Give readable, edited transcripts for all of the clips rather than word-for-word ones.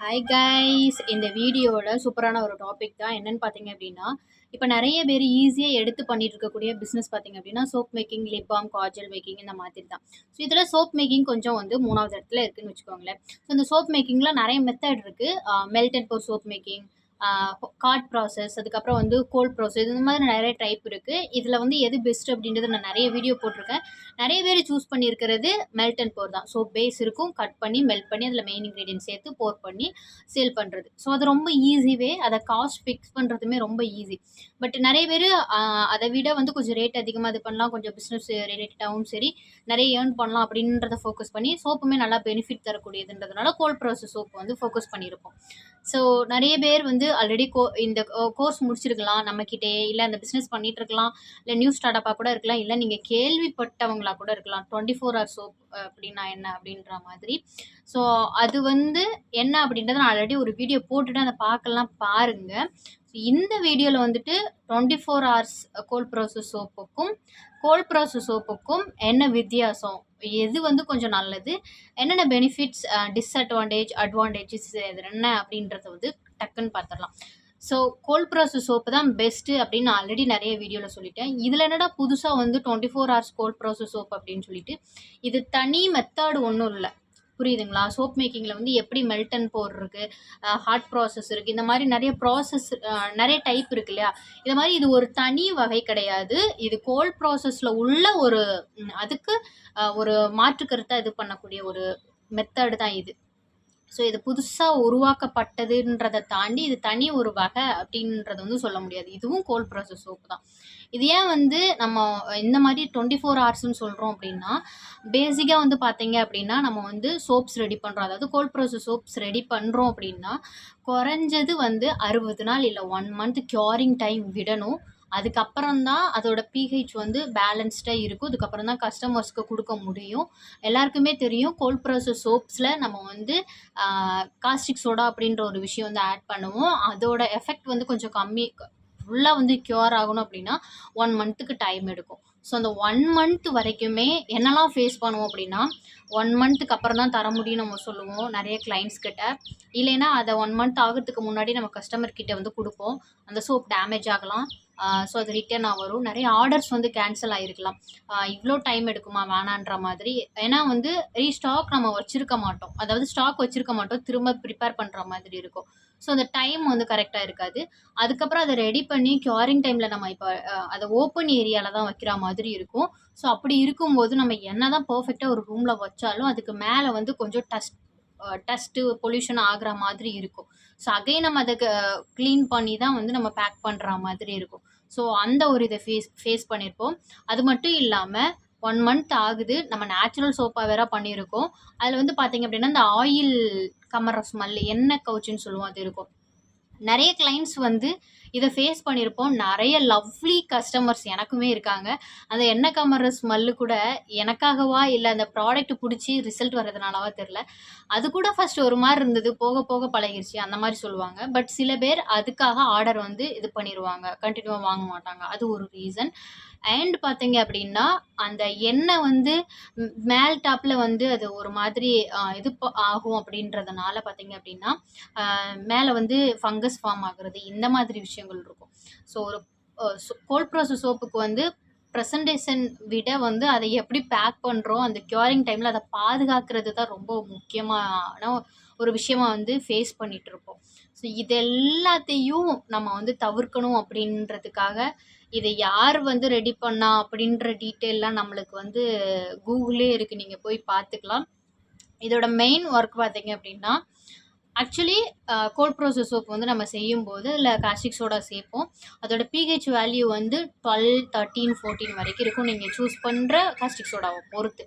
Hi guys, இந்த வீடியோவில் சூப்பரான ஒரு டாபிக் தான். என்னன்னு பார்த்தீங்க அப்படின்னா, இப்போ நிறைய பேர் ஈஸியாக எடுத்து பண்ணிட்டு இருக்கக்கூடிய பிஸ்னஸ் பார்த்தீங்க அப்படின்னா, soap making, lip balm, Kajal making இந்த மாதிரி தான். ஸோ இதில் சோப் மேக்கிங் கொஞ்சம் வந்து மூணாவது இடத்துல இருக்குன்னு வச்சுக்கோங்களேன். ஸோ இந்த சோப் மேக்கிங்கில் நிறைய மெத்தட் இருக்குது. Melt and pour soap making, hot process, அதுக்கப்புறம் வந்து கோல்ட் ப்ராசஸ், இந்த மாதிரி நிறைய டைப் இருக்குது. இதில் வந்து எது பெஸ்ட் அப்படின்றது நான் நிறைய வீடியோ போட்டிருக்கேன். நிறைய பேர் சூஸ் பண்ணியிருக்கிறது மெல்ட் அண்ட் போர் தான். சோப் பேஸ் இருக்கும், கட் பண்ணி மெல்ட் பண்ணி அதில் மெயின் இன்க்ரீடியன்ட் சேர்த்து போர் பண்ணி சேல் பண்ணுறது. ஸோ அது ரொம்ப ஈஸிவே, அதை காஸ்ட் ஃபிக்ஸ் பண்ணுறதுமே ரொம்ப ஈஸி. பட் நிறைய பேர் அதை விட வந்து கொஞ்சம் ரேட் அதிகமாக இது பண்ணலாம், கொஞ்சம் பிஸ்னஸ் ரிலேட்டடாகவும் சரி நிறைய ஏர்ன் பண்ணலாம் அப்படின்றத ஃபோக்கஸ் பண்ணி சோப்புமே நல்லா பெனிஃபிட் தரக்கூடியதுன்றதுனால கோல்ட் ப்ராசஸ் சோப் வந்து ஃபோக்கஸ் பண்ணியிருப்போம். ஸோ நிறைய பேர் வந்து ஆல்ரெடி இந்த கோர்ஸ் முடிச்சிருக்கலாம் நம்மக்கிட்டே, இல்லை அந்த பிஸ்னஸ் பண்ணிட்டு இருக்கலாம், இல்லை நியூ ஸ்டார்டப்பாக கூட இருக்கலாம், இல்லை நீங்கள் கேள்விப்பட்டவங்களா கூட இருக்கலாம் 24 ஹவர் சோப் அப்படின்னா என்ன அப்படின்ற மாதிரி. ஸோ அது வந்து என்ன அப்படின்றத நான் ஆல்ரெடி ஒரு வீடியோ போட்டுட்டு அதை பார்க்கலாம், பாருங்கள். ஸோ இந்த வீடியோவில் வந்துட்டு 24 ஹவர்ஸ் கோல்ட் ப்ராசஸ் சோப்புக்கும் கோல்ட் ப்ராசஸ் சோப்புக்கும் என்ன வித்தியாசம், எது வந்து கொஞ்சம் நல்லது, என்னென்ன பெனிஃபிட்ஸ், டிஸ்அட்வான்டேஜ், அட்வான்டேஜஸ் இது என்ன அப்படின்றத வந்து டக்குன்னு பார்த்துடலாம். ஸோ கோல்ட் ப்ராசஸ் சோப்பு தான் பெஸ்ட்டு அப்படின்னு நான் ஆல்ரெடி நிறைய வீடியோவில் சொல்லிட்டேன். இதில் என்னடா புதுசாக வந்து 24 ஹவர்ஸ் கோல்ட் ப்ராசஸ் சோப் அப்படின்னு சொல்லிட்டு, இது தனி மெத்தட் ஒன்றும் இல்லை, புரியுதுங்களா? சோப் மேக்கிங்கில் வந்து எப்படி மெல்ட் அண்ட் போர் இருக்குது, ஹாட் ப்ராசஸ் இருக்குது, இந்த மாதிரி நிறைய ப்ராசஸ், நிறைய டைப் இருக்கு இல்லையா? இது மாதிரி இது ஒரு தனி வகை கிடையாது. இது கோல்ட் ப்ராசஸில் உள்ள ஒரு அதுக்கு ஒரு மாற்று கருத்தை இது பண்ணக்கூடிய ஒரு மெத்தடு தான் இது. ஸோ இது புதுசாக உருவாக்கப்பட்டதுன்றதை தாண்டி இது தனி ஒரு வகை அப்படின்றது வந்து சொல்ல முடியாது. இதுவும் கோல்ட் ப்ராசஸ் சோப்பு தான். இது ஏன் வந்து நம்ம இந்த மாதிரி 24 ஹவர்ஸ்ன்னு சொல்கிறோம் அப்படின்னா, பேசிக்காக வந்து பார்த்தீங்க அப்படின்னா நம்ம வந்து சோப்ஸ் ரெடி பண்ணுறோம், அதாவது கோல்ட் ப்ராசஸ் சோப்ஸ் ரெடி பண்ணுறோம் அப்படின்னா குறைஞ்சது வந்து 60 நாள் இல்லை 1 மந்த் க்யூரிங் டைம் விடணும். அதுக்கப்புறம் தான் அதோட பிஹெச் வந்து பேலன்ஸ்டாக இருக்கும். அதுக்கப்புறம் தான் கஸ்டமர்ஸ்க்கு கொடுக்க முடியும். எல்லாருக்குமே தெரியும் கோல்ட் ப்ராசஸ் சோப்ஸில் நம்ம வந்து காஸ்டிக் சோடா அப்படின்ற ஒரு விஷயம் வந்து ஆட் பண்ணுவோம். அதோட எஃபெக்ட் வந்து கொஞ்சம் கம்மி, ஃபுல்லாக வந்து க்யூர் ஆகணும் அப்படின்னா 1 மந்த்துக்கு டைம் எடுக்கும். ஸோ அந்த 1 மந்த் வரைக்குமே என்னெல்லாம் ஃபேஸ் பண்ணுவோம் அப்படின்னா, 1 மந்த்துக்கு அப்புறம் தான் தர முடியும் நம்ம சொல்லுவோம் நிறைய கிளைண்ட்ஸ் கிட்ட. இல்லைன்னா அதை 1 மந்த் ஆகிறதுக்கு முன்னாடி நம்ம கஸ்டமர் கிட்ட வந்து கொடுப்போம். அந்த சோப் டேமேஜ் ஆகலாம். ஸோ அது ரிட்டர்ன் வரும். நிறைய ஆர்டர்ஸ் வந்து கேன்சல் ஆகிருக்கலாம். இவ்வளோ டைம் எடுக்குமா வேணான்ற மாதிரி. ஏன்னா வந்து ரீஸ்டாக் நம்ம வச்சுருக்க மாட்டோம், அதாவது ஸ்டாக் வச்சுருக்க மாட்டோம், திரும்ப ப்ரிப்பேர் பண்ணுற மாதிரி இருக்கும். ஸோ அந்த டைம் வந்து கரெக்டாக இருக்காது. அதுக்கப்புறம் அதை ரெடி பண்ணி க்யூரிங் டைமில் நம்ம இப்போ அதை ஓப்பன் ஏரியாவில் தான் வைக்கிற மாதிரி இருக்கும். ஸோ அப்படி இருக்கும்போது நம்ம என்ன தான் பர்ஃபெக்டாக ஒரு ரூமில் வச்சாலும் அதுக்கு மேலே வந்து கொஞ்சம் டஸ்ட்டு பொல்யூஷன் ஆகிற மாதிரி இருக்கும். ஸோ அகைன் நம்ம அதை க்ளீன் பண்ணி தான் வந்து நம்ம பேக் பண்ணுற மாதிரி இருக்கும். ஸோ அந்த ஒரு இதை ஃபேஸ் பண்ணியிருப்போம். அது மட்டும் இல்லாமல் 1 மந்த் ஆகுது, நம்ம நேச்சுரல் சோப்பாக வேற பண்ணியிருக்கோம். அதில் வந்து பார்த்தீங்க அப்படின்னா இந்த ஆயில் கமர ஸ்மெல், எண்ணெய் கவுச்சின்னு சொல்லுவோம், அது இருக்கும். நிறைய கிளைண்ட்ஸ் வந்து இதை ஃபேஸ் பண்ணியிருப்போம். நிறைய லவ்லி கஸ்டமர்ஸ் எனக்குமே இருக்காங்க. அந்த எண்ணெய் கமர ஸ்மெல்லு கூட எனக்காகவா இல்லை அந்த ப்ராடக்ட் பிடிச்சி ரிசல்ட் வர்றதுனாலவா தெரில, அது கூட ஃபஸ்ட் ஒரு மாதிரி இருந்தது, போக போக பழகிருச்சு அந்த மாதிரி சொல்லுவாங்க. பட் சில பேர் அதுக்காக ஆர்டர் வந்து இது பண்ணிடுவாங்க, கண்டினியூவாக வாங்க மாட்டாங்க. அது ஒரு ரீசன். அண்ட் பார்த்தீங்க அப்படின்னா அந்த எண்ணெய் வந்து மேல் டாப்பில் வந்து அது ஒரு மாதிரி இது ஆகும் அப்படின்றதுனால பார்த்தீங்க அப்படின்னா மேலே வந்து ஃபங்கஸ் ஃபார்ம் ஆகுறது, இந்த மாதிரி விஷயங்கள் இருக்கும். ஸோ ஒரு கோல்ட் ப்ராசஸ் சோப்புக்கு வந்து ப்ரெசன்டேஷன் விட வந்து அதை எப்படி பேக் பண்ணுறோம், அந்த க்யூரிங் டைமில் அதை பாதுகாக்கிறது தான் ரொம்ப முக்கியமான ஒரு விஷயமா வந்து ஃபேஸ் பண்ணிகிட்ருப்போம். ஸோ இது எல்லாத்தையும் நம்ம வந்து தவிர்க்கணும் அப்படின்றதுக்காக இதை யார் வந்து ரெடி பண்ணா அப்படின்ற டீட்டெயிலாம் நம்மளுக்கு வந்து கூகுளே இருக்குது, நீங்கள் போய் பார்த்துக்கலாம். இதோட மெயின் ஒர்க் பார்த்தீங்க அப்படின்னா, ஆக்சுவலி கோல்ட் ப்ராசஸ் சோப் வந்து நம்ம செய்யும்போது இல்லை காஸ்டிக் சோடா சேர்ப்போம். அதோட பிஹெச் வேல்யூ வந்து 12, 13, 14 வரைக்கும் இருக்கும், நீங்கள் சூஸ் பண்ணுற காஸ்டிக் சோடாவை பொறுத்து.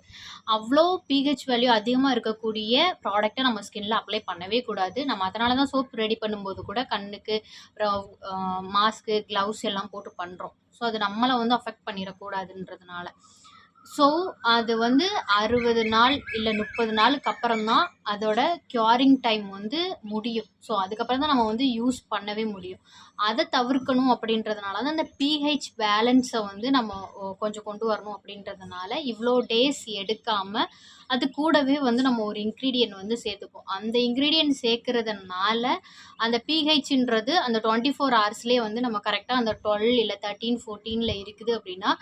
அவ்வளோ பிஹெச் வேல்யூ அதிகமாக இருக்கக்கூடிய ப்ராடக்டை நம்ம ஸ்கின்ல அப்ளை பண்ணவே கூடாது. நம்ம அதனால தான் சோப் ரெடி பண்ணும்போது கூட கண்ணுக்கு அப்புறம் மாஸ்க்கு, க்ளவுஸ் எல்லாம் போட்டு பண்ணுறோம். ஸோ அது நம்மளை வந்து அஃபெக்ட் பண்ணிடக்கூடாதுன்றதுனால. ஸோ அது வந்து 60 நாள் இல்லை 30 நாளுக்கு அப்புறம் தான் அதோட க்யூரிங் டைம் வந்து முடியும். ஸோ அதுக்கப்புறம் தான் நம்ம வந்து யூஸ் பண்ணவே முடியும். அதை தவிர்க்கணும் அப்படின்றதுனால தான் அந்த பிஹெச் பேலன்ஸை வந்து நம்ம கொஞ்சம் கொண்டு வரணும் அப்படின்றதுனால இவ்வளோ டேஸ் எடுக்காமல் அது கூடவே வந்து நம்ம ஒரு இன்கிரீடியன்ட் வந்து சேர்த்துப்போம். அந்த இன்கிரீடியன்ட் சேர்க்கறதுனால அந்த பிஹெச்ன்றது அந்த 24 ஹவர்ஸ்லேயே வந்து நம்ம கரெக்டாக அந்த 12 இல்லை 13 14ல் இருக்குது அப்படின்னா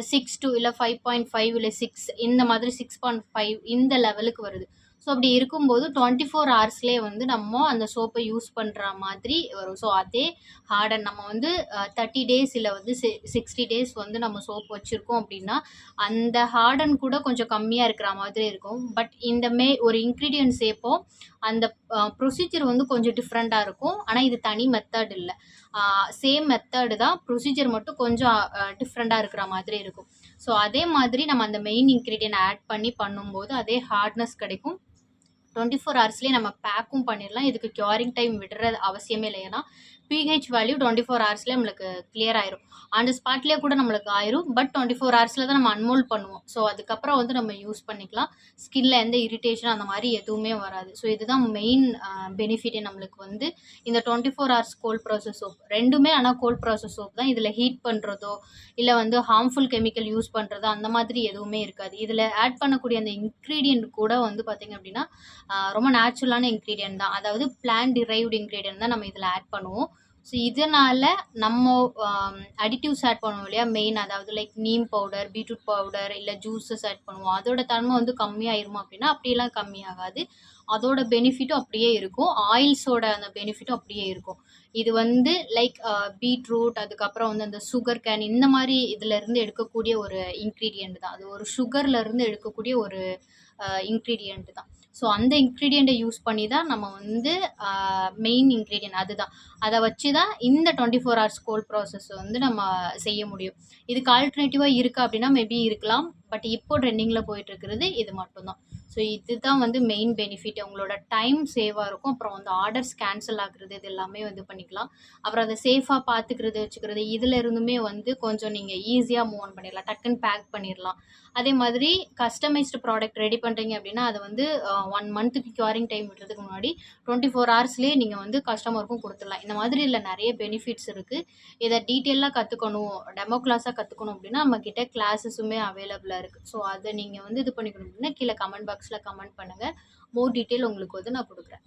6 இல்லை 5.5 இல்லை 6 இந்த மாதிரி 6.5 இந்த லெவலுக்கு வருது. ஸோ அப்படி இருக்கும்போது 24 ஹவர்ஸ்லேயே வந்து நம்ம அந்த சோப்பை யூஸ் பண்ணுற மாதிரி வரும். ஸோ அதே ஹார்டன் நம்ம வந்து 30 டேஸ் இல்லை வந்து 60 டேஸ் வந்து நம்ம சோப் வச்சுருக்கோம் அப்படின்னா அந்த ஹார்டன் கூட கொஞ்சம் கம்மியாக இருக்கிற மாதிரி இருக்கும். பட் இந்த ஒரு இன்க்ரீடியன்ட் சேர்ப்போம். அந்த ப்ரொசீஜர் வந்து கொஞ்சம் டிஃப்ரெண்ட்டாக இருக்கும். ஆனால் இது தனி மெத்தட் இல்லை, சேம் மெத்தடு தான், ப்ரொசீஜர் மட்டும் கொஞ்சம் டிஃப்ரெண்ட்டாக இருக்கிற மாதிரி இருக்கும். ஸோ அதே மாதிரி நம்ம அந்த மெயின் இன்க்ரீடியன்ட் ஆட் பண்ணி பண்ணும்போது அதே ஹார்ட்னஸ் கிடைக்கும். 24 ஹவர்ஸ்லேயே நம்ம பேக்கும் பண்ணிடலாம். இதுக்கு க்யூரிங் டைம் விடுற அவசியமே இல்லை. ஏன்னா பிஹெச் வேல்யூ 24 ஹவர்ஸ்லேயே நம்மளுக்கு கிளியர் ஆயிரும். அந்த ஸ்பாட்லேயே கூட நம்மளுக்கு ஆயிரும். பட் 24 ஹவர்ஸில் தான் நம்ம அன்மோல்ட் பண்ணுவோம். ஸோ அதுக்கப்புறம் வந்து நம்ம யூஸ் பண்ணிக்கலாம். ஸ்கின்ல எந்த இரிட்டேஷன் அந்த மாதிரி எதுவுமே வராது. ஸோ இதுதான் மெயின் பெனிஃபிட்டே நம்மளுக்கு வந்து இந்த 24 ஹவர்ஸ் கோல்ட் ப்ராசஸ் சோப். ரெண்டுமே ஆனால் கோல்ட் ப்ராசஸ் சோப் தான். இதில் ஹீட் பண்ணுறதோ இல்லை வந்து ஹார்ம்ஃபுல் கெமிக்கல் யூஸ் பண்ணுறதோ அந்த மாதிரி எதுவுமே இருக்காது. இதில் ஆட் பண்ணக்கூடிய அந்த இன்க்ரீடியன்ட் கூட வந்து பார்த்திங்க அப்படின்னா ரொம்ப நேச்சுரலான இன்க்ரீடியன்ட் தான். அதாவது பிளான்ட் டிரைவ்டு இன்க்ரீடியன்ட் தான் நம்ம இதில் ஆட் பண்ணுவோம். ஸோ இதனால் நம்ம அடிட்டிவ்ஸ் ஆட் பண்ணுவோம் இல்லையா, மெயின் அதாவது like neem powder, beetroot powder இல்லை ஜூஸஸ் ஆட் பண்ணுவோம். அதோட தன்மை வந்து கம்மியாயிருமா அப்படின்னா அப்படியெல்லாம் கம்மியாகாது. அதோட பெனிஃபிட்டும் அப்படியே இருக்கும். ஆயில்ஸோட அந்த பெனிஃபிட்டும் அப்படியே இருக்கும். இது வந்து லைக் பீட்ரூட், அதுக்கப்புறம் வந்து அந்த சுகர் கேன் இந்த மாதிரி இதுலேருந்து எடுக்கக்கூடிய ஒரு இன்க்ரீடியண்ட் தான். அது ஒரு சுகர்லேருந்து எடுக்கக்கூடிய ஒரு இன்க்ரீடியண்ட் தான். ஸோ அந்த இன்க்ரீடியண்ட்டை யூஸ் பண்ணி தான் நம்ம வந்து மெயின் இன்க்ரீடியன்ட் அதுதான். அதை வச்சு தான் இந்த 24 ஹவர்ஸ் கோல்ட் ப்ராசஸ் வந்து நம்ம செய்ய முடியும். இதுக்கு ஆல்டர்னேட்டிவாக இருக்கா அப்படின்னா மேபி இருக்கலாம். பட் இப்போ ட்ரெண்டிங்கில் போயிட்டுருக்கிறது இது மட்டும்தான். ஸோ இதுதான் வந்து மெயின் பெனிஃபிட். உங்களோட டைம் சேவாக இருக்கும். அப்புறம் வந்து ஆர்டர்ஸ் கேன்சல் ஆகுறது இது எல்லாமே வந்து பண்ணிக்கலாம். அப்புறம் அதை சேஃபாக பார்த்துக்கிறது வச்சுக்கிறது இதில் இருந்துமே வந்து கொஞ்சம் நீங்கள் ஈஸியாக மூவ் ஆன் பண்ணிடலாம். டக்குன்னு பேக் பண்ணிடலாம். அதே மாதிரி கஸ்டமைஸ்டு ப்ராடக்ட் ரெடி பண்ணுறீங்க அப்படின்னா அதை வந்து 1 மந்த்துக்கு க்யூரிங் டைம் விடுறதுக்கு முன்னாடி 24 ஹவர்ஸ்லேயே நீங்கள் வந்து கஸ்டமருக்கும் கொடுத்துடலாம். இந்த மாதிரி இல்லை நிறைய பெனிஃபிட்ஸ் இருக்குது. இதை டீட்டெயிலாக கற்றுக்கணும், டெமோ கிளாஸாக கற்றுக்கணும் அப்படின்னா நம்மக்கிட்ட கிளாஸஸுமே அவைலபிளாக இருக்குது. ஸோ அதை நீங்கள் வந்து இது பண்ணிக்கணும் அப்படின்னா கீழே கமெண்ட் பாக்ஸில் கமெண்ட் பண்ணுங்கள். மோர் டீட்டெயில் உங்களுக்கு வந்து நான் கொடுக்குறேன்.